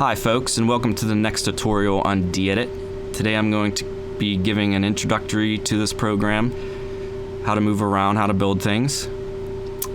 Hi folks, and welcome to the next tutorial on DEdit. Today I'm going to be giving an introductory to this program, how to move around, how to build things,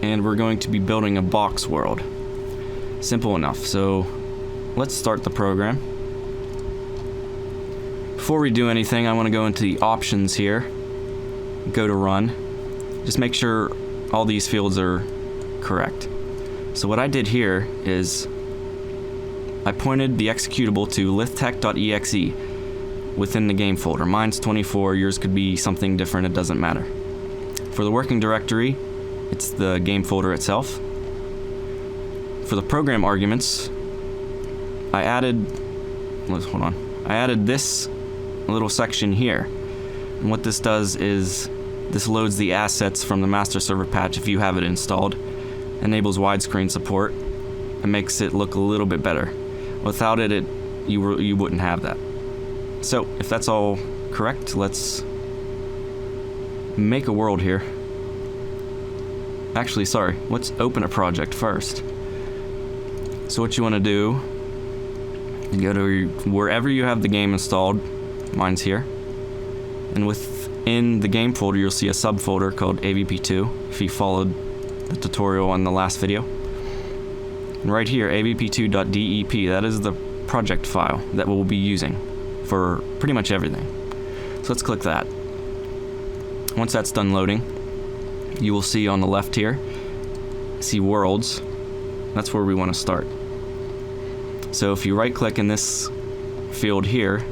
and we're going to be building a box world. Simple enough, so let's start the program. Before we do anything, I want to go into the options here, go to run. Just make sure all these fields are correct. So what I did here is I pointed the executable to lithtech.exe within the game folder. Mine's 24, yours could be something different, it doesn't matter. For the working directory, it's the game folder itself. For the program arguments, I added this little section here. And what this does is this loads the assets from the master server patch if you have it installed, enables widescreen support, and makes it look a little bit better. Without it, you wouldn't have that. So, if that's all correct, let's make a world here. Actually, sorry, let's open a project first. So what you want to do, you go to wherever you have the game installed. Mine's here. And within the game folder, you'll see a subfolder called AVP2, if you followed the tutorial on the last video. And right here, AVP2.dep, that is the project file that we'll be using for pretty much everything. So let's click that. Once that's done loading, you will see on the left here, see worlds. That's where we want to start. So if you right click in this field here,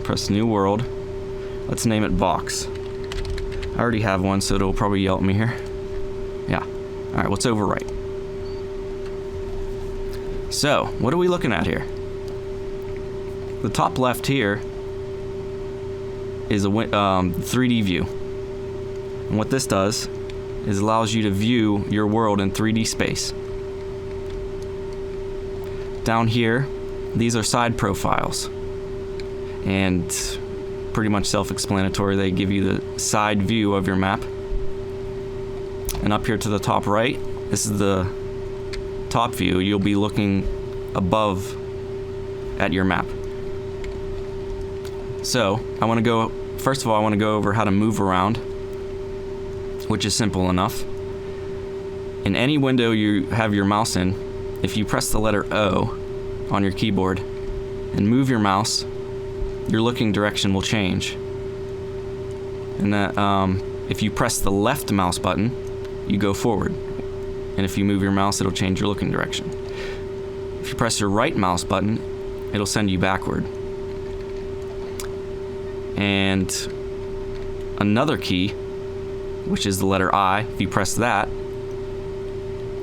press new world, let's name it box. I already have one, so it'll probably yell at me here. Yeah. Alright, let's overwrite. So, what are we looking at here? The top left here is a 3D view. And what this does is allows you to view your world in 3D space. Down here, these are side profiles. And pretty much self-explanatory, they give you the side view of your map. And up here to the top right, this is the top view. You'll be looking above at your map. So first of all I want to go over how to move around, which is simple enough. In any window you have your mouse in, if you press the letter O on your keyboard and move your mouse, your looking direction will change. And that if you press the left mouse button, you go forward. And if you move your mouse, it'll change your looking direction. If you press your right mouse button, it'll send you backward. And another key, which is the letter I, if you press that,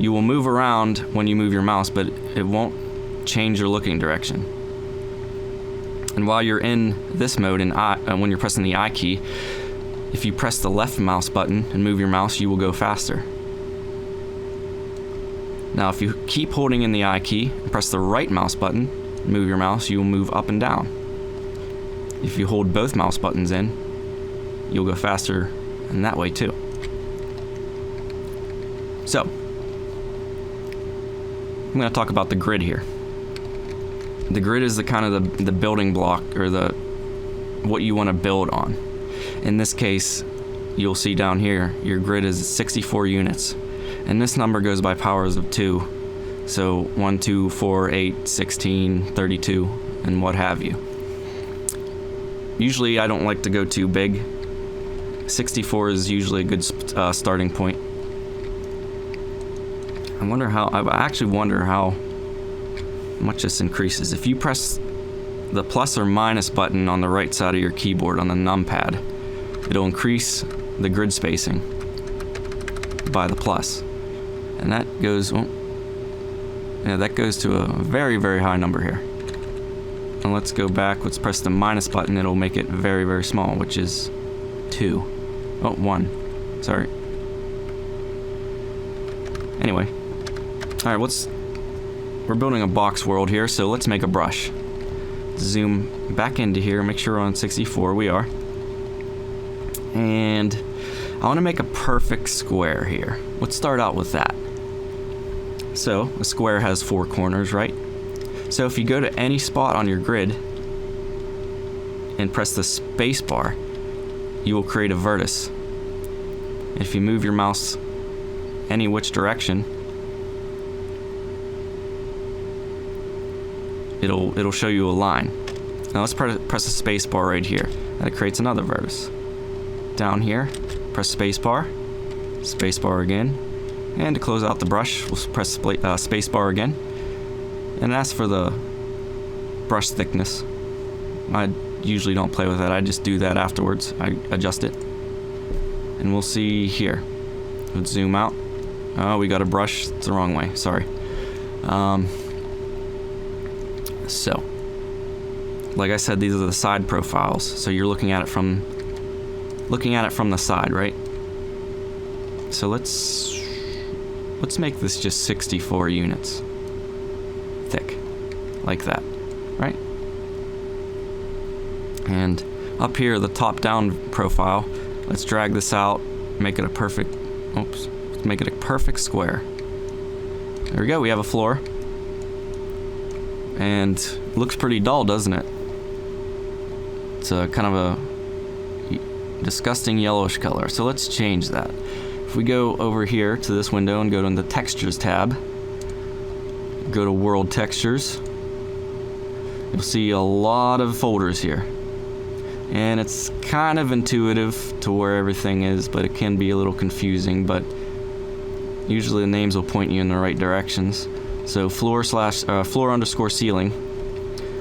you will move around when you move your mouse, but it won't change your looking direction. And while you're in this mode, when you're pressing the I key, if you press the left mouse button and move your mouse, you will go faster. Now if you keep holding in the I key and press the right mouse button and move your mouse, you will move up and down. If you hold both mouse buttons in, you'll go faster in that way too. So, I'm going to talk about the grid here. The grid is the kind of the building block, or what you want to build on. In this case, you'll see down here, your grid is 64 units. And this number goes by powers of 2. So 1, 2, 4, 8, 16, 32, and what have you. Usually I don't like to go too big. 64 is usually a good starting point. I actually wonder how much this increases. If you press the plus or minus button on the right side of your keyboard on the numpad, it'll increase the grid spacing by the plus. And that goes, that goes to a very, very high number here. And let's go back, let's press the minus button, it'll make it very, very small, which is 2. Oh, 1. Sorry. Anyway. Alright, we're building a box world here, so let's make a brush. Zoom back into here, make sure we're on 64, we are. And I want to make a perfect square here. Let's start out with that. So, a square has 4 corners, right? So if you go to any spot on your grid and press the space bar, you will create a vertex. If you move your mouse any which direction, it'll show you a line. Now let's press the space bar right here, and it creates another vertex. Down here, press space bar again, and to close out the brush, we'll press space bar again, and that's for the brush thickness. I usually don't play with that, I just do that afterwards. I adjust it, and we'll see here. Let's zoom out. Oh, we got a brush, it's the wrong way, sorry. So, like I said, these are the side profiles. So you're looking at it from the side, right? So let's make this just 64 units thick, like that, right? And up here, the top-down profile, let's drag this out, make it a perfect square. There we go, we have a floor. And it looks pretty dull, doesn't it? It's a kind of a disgusting yellowish color. So let's change that. If we go over here to this window and go to the Textures tab, go to World Textures, you'll see a lot of folders here. And it's kind of intuitive to where everything is, but it can be a little confusing, but usually the names will point you in the right directions. So floor underscore ceiling.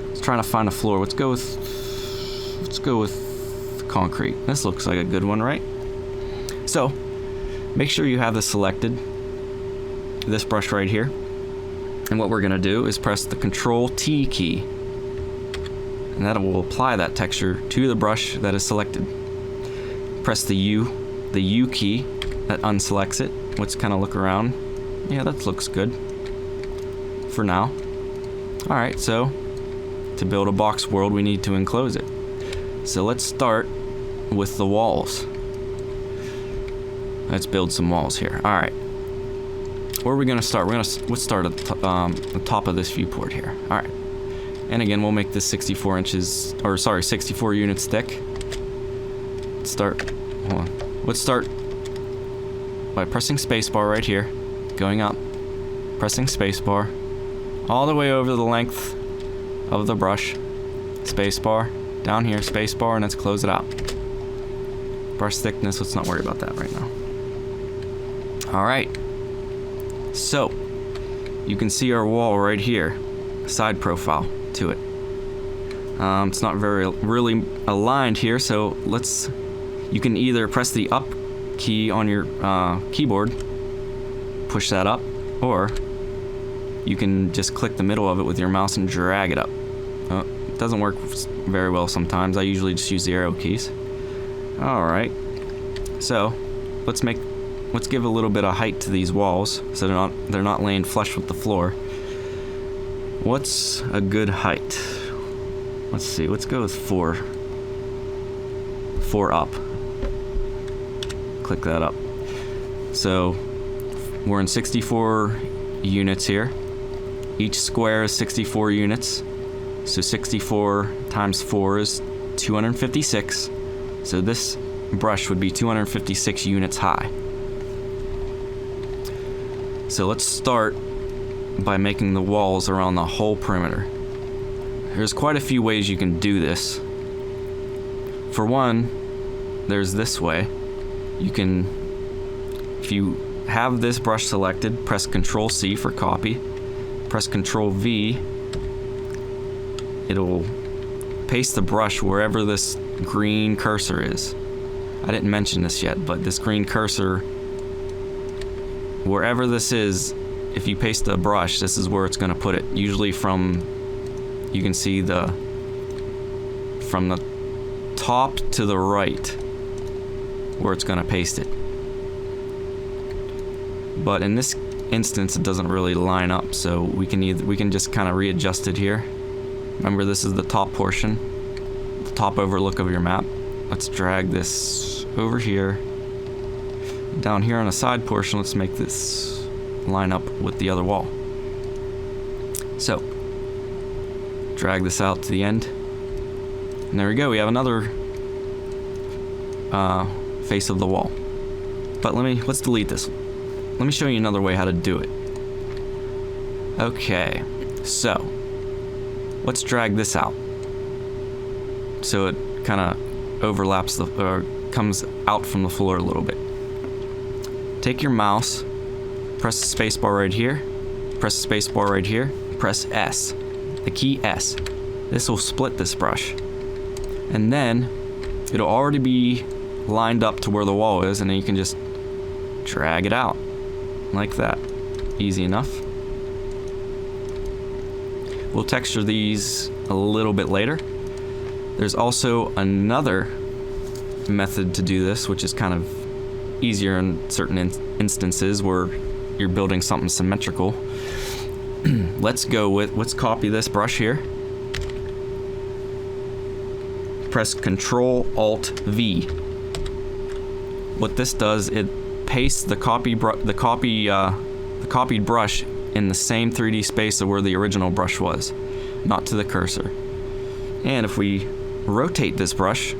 Let's try to find a floor. Let's go with concrete. This looks like a good one, right? So make sure you have this selected, this brush right here. And what we're gonna do is press the Control T key, and that will apply that texture to the brush that is selected. Press the U key, that unselects it. Let's kind of look around. Yeah, that looks good for now. Alright, so to build a box world, we need to enclose it. So let's start with the walls. Let's build some walls here. Alright. Where are we going to start? Let's start at the top of this viewport here. Alright. And again, we'll make this 64 units thick. Let's start by pressing spacebar right here, going up, pressing spacebar, all the way over the length of the brush, spacebar, down here, spacebar, and let's close it out. Brush thickness, let's not worry about that right now. Alright, so you can see our wall right here, side profile to it. It's not really aligned here, so you can either press the up key on your keyboard, push that up, or you can just click the middle of it with your mouse and drag it up. It doesn't work very well sometimes. I usually just use the arrow keys. Alright, so let's give a little bit of height to these walls so they're not laying flush with the floor. What's a good height? Let's see, let's go with 4 up. Click that up. So we're in 64 units here. Each square is 64 units. So 64 times 4 is 256. So this brush would be 256 units high. So let's start by making the walls around the whole perimeter. There's quite a few ways you can do this. For one, there's this way. You can, if you have this brush selected, press Control C for copy, press Control V, it'll paste the brush wherever this green cursor is. I didn't mention this yet, but this green cursor, wherever this is, if you paste the brush, this is where it's going to put it. Usually you can see from the top to the right where it's going to paste it. But in this instance, it doesn't really line up, so we can just kind of readjust it here. Remember, this is the top portion, the top overlook of your map. Let's drag this over here. Down here on the side portion, let's make this line up with the other wall. So drag this out to the end. And there we go, we have another face of the wall. But let's delete this. Let me show you another way how to do it. Okay, so let's drag this out so it kind of overlaps or comes out from the floor a little bit. Take your mouse, press the space bar right here, press the space bar right here, press S, the key S. This will split this brush. And then it'll already be lined up to where the wall is, and then you can just drag it out like that. Easy enough. We'll texture these a little bit later. There's also another method to do this, which is kind of easier in certain instances where you're building something symmetrical. Let's copy this brush here. Press Control Alt V. What this does, it pastes the copied brush in the same 3D space of where the original brush was, not to the cursor. And if we rotate this brush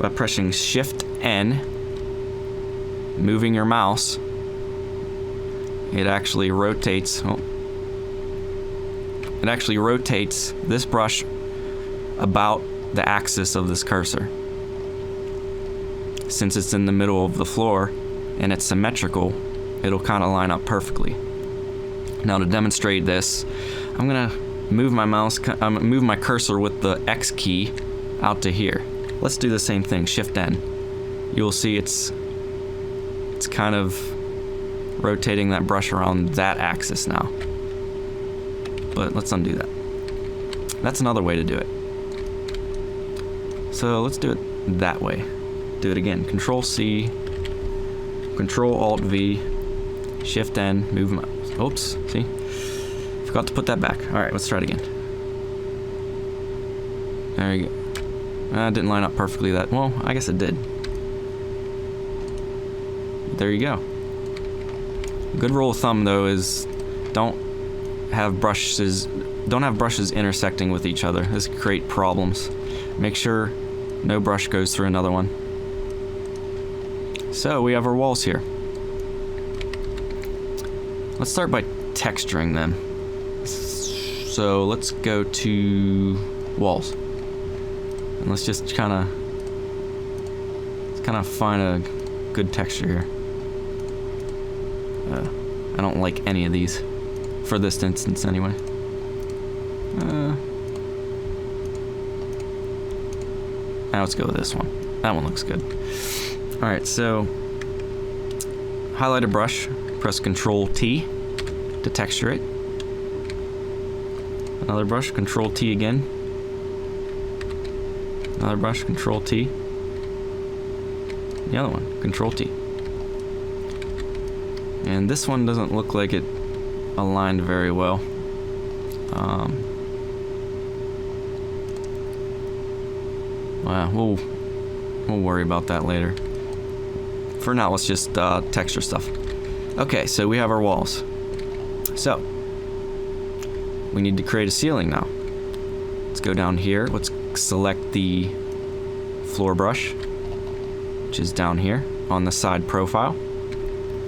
by pressing Shift N, moving your mouse, it actually rotates. It actually rotates this brush about the axis of this cursor. Since it's in the middle of the floor and it's symmetrical, it'll kind of line up perfectly. Now to demonstrate this, I'm gonna move my cursor with the X key out to here. Let's do the same thing, Shift N. You'll see it's kind of rotating that brush around that axis now. But let's undo that. That's another way to do it. So let's do it that way. Do it again. Control C, Control Alt V, Shift N, move my. Oops, see? Forgot to put that back. Alright, let's try it again. There you go. Didn't line up perfectly that. Well, I guess it did. There you go. Good rule of thumb though is don't have brushes intersecting with each other. This can create problems. Make sure no brush goes through another one. So we have our walls here. Let's start by texturing them. So let's go to walls. And let's just kind of find a good texture here. I don't like any of these for this instance anyway. Now let's go with this one. That one looks good. Alright, so highlight a brush, press Control T to texture it. Another brush, Control T again. Another brush, Control T. The other one, Control T. And this one doesn't look like it aligned very well. Wow, we'll worry about that later. For now, let's just texture stuff. Okay, so we have our walls. So we need to create a ceiling now. Let's go down here. Let's select the floor brush, which is down here on the side profile.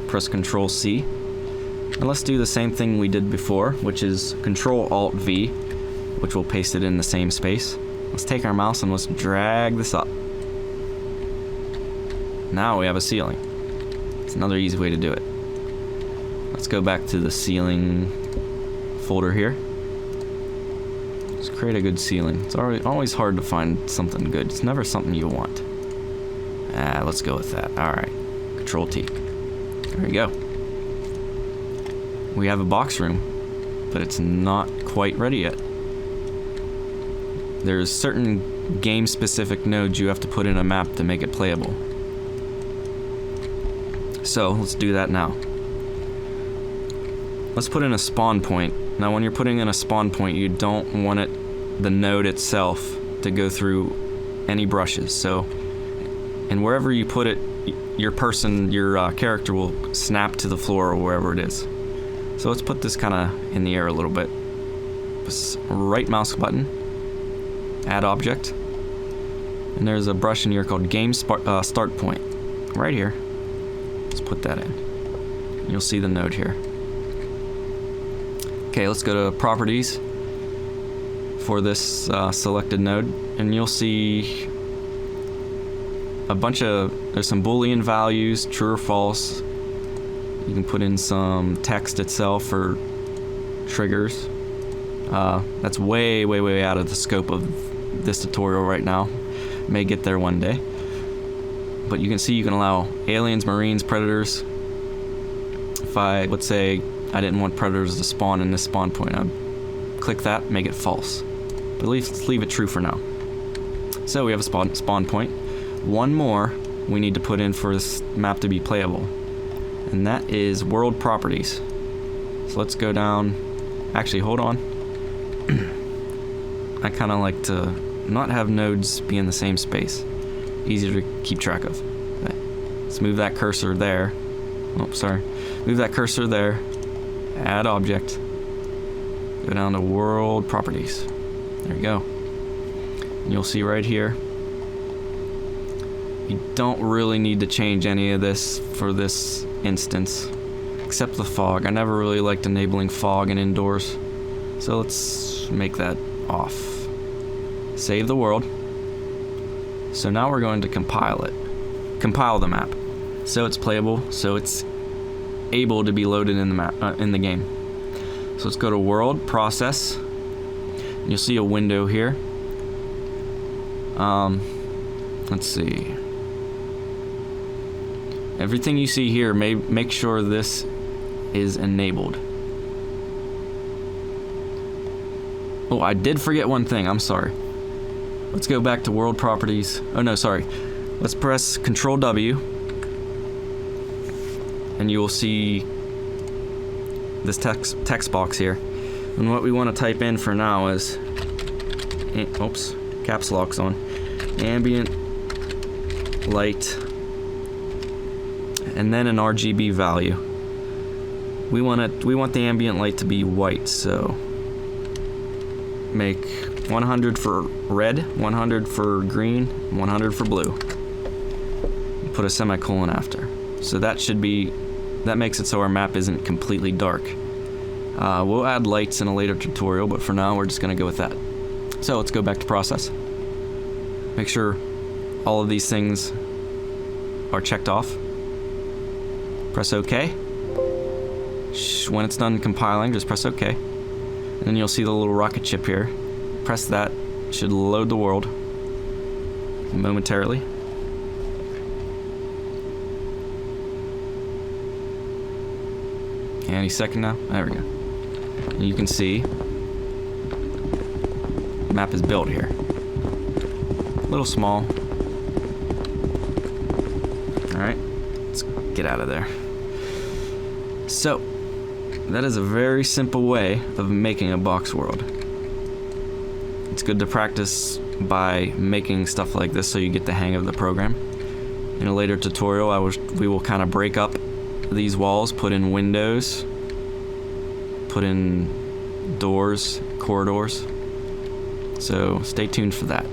Press Control C. And let's do the same thing we did before, which is Control Alt V, which will paste it in the same space. Let's take our mouse and let's drag this up. Now we have a ceiling. It's another easy way to do it. Let's go back to the ceiling folder here. Let's create a good ceiling. It's always hard to find something good. It's never something you want. Let's go with that. Alright. Control T. There we go. We have a box room, but it's not quite ready yet. There's certain game-specific nodes you have to put in a map to make it playable. So let's do that now. Let's put in a spawn point. Now when you're putting in a spawn point, you don't want the node itself to go through any brushes. So, and wherever you put it, your character will snap to the floor or wherever it is. So let's put this kind of in the air a little bit. Just right mouse button, add object, and there's a brush in here called game start point. Right here. Let's put that in. You'll see the node here. Okay, let's go to properties for this selected node, and you'll see a bunch of, there's some Boolean values, true or false. You can put in some text itself for triggers. That's way, way, way out of the scope of this tutorial right now. May get there one day. But you can see you can allow aliens, marines, predators. If let's say I didn't want predators to spawn in this spawn point, I'd click that, make it false. But let's leave it true for now. So we have a spawn point. One more we need to put in for this map to be playable, and that is world properties. So let's go down. Actually, hold on. I kind of like to not have nodes be in the same space. Easier to keep track of. Okay. Let's move that cursor there. Oh, sorry. Move that cursor there. Add object. Go down to world properties. There you go. And you'll see right here, you don't really need to change any of this for this instance, except the fog. I never really liked enabling fog in indoors, so let's make that off. Save the world. So now we're going to compile it. Compile the map, so it's playable, so it's able to be loaded in the map in the game. So let's go to world process. And you'll see a window here. Let's see. Everything you see here, make sure this is enabled. Oh, I did forget one thing. I'm sorry. Let's go back to world properties. Oh no, sorry. Let's press Control W, and you will see this text box here. And what we want to type in for now is, oops, caps lock's on, ambient light, and then an RGB value. We want the ambient light to be white, so make 100 for red, 100 for green, 100 for blue. Put a semicolon after. So that makes it so our map isn't completely dark. We'll add lights in a later tutorial, but for now we're just gonna go with that. So let's go back to process. Make sure all of these things are checked off. Press OK. When it's done compiling, just press OK. And then you'll see the little rocket ship here. Press that. It should load the world momentarily. Any second now. There we go. And you can see the map is built here. A little small. Alright, let's get out of there. So, that is a very simple way of making a box world. It's good to practice by making stuff like this so you get the hang of the program. In a later tutorial, we will kind of break up these walls, put in windows, put in doors, corridors. So stay tuned for that.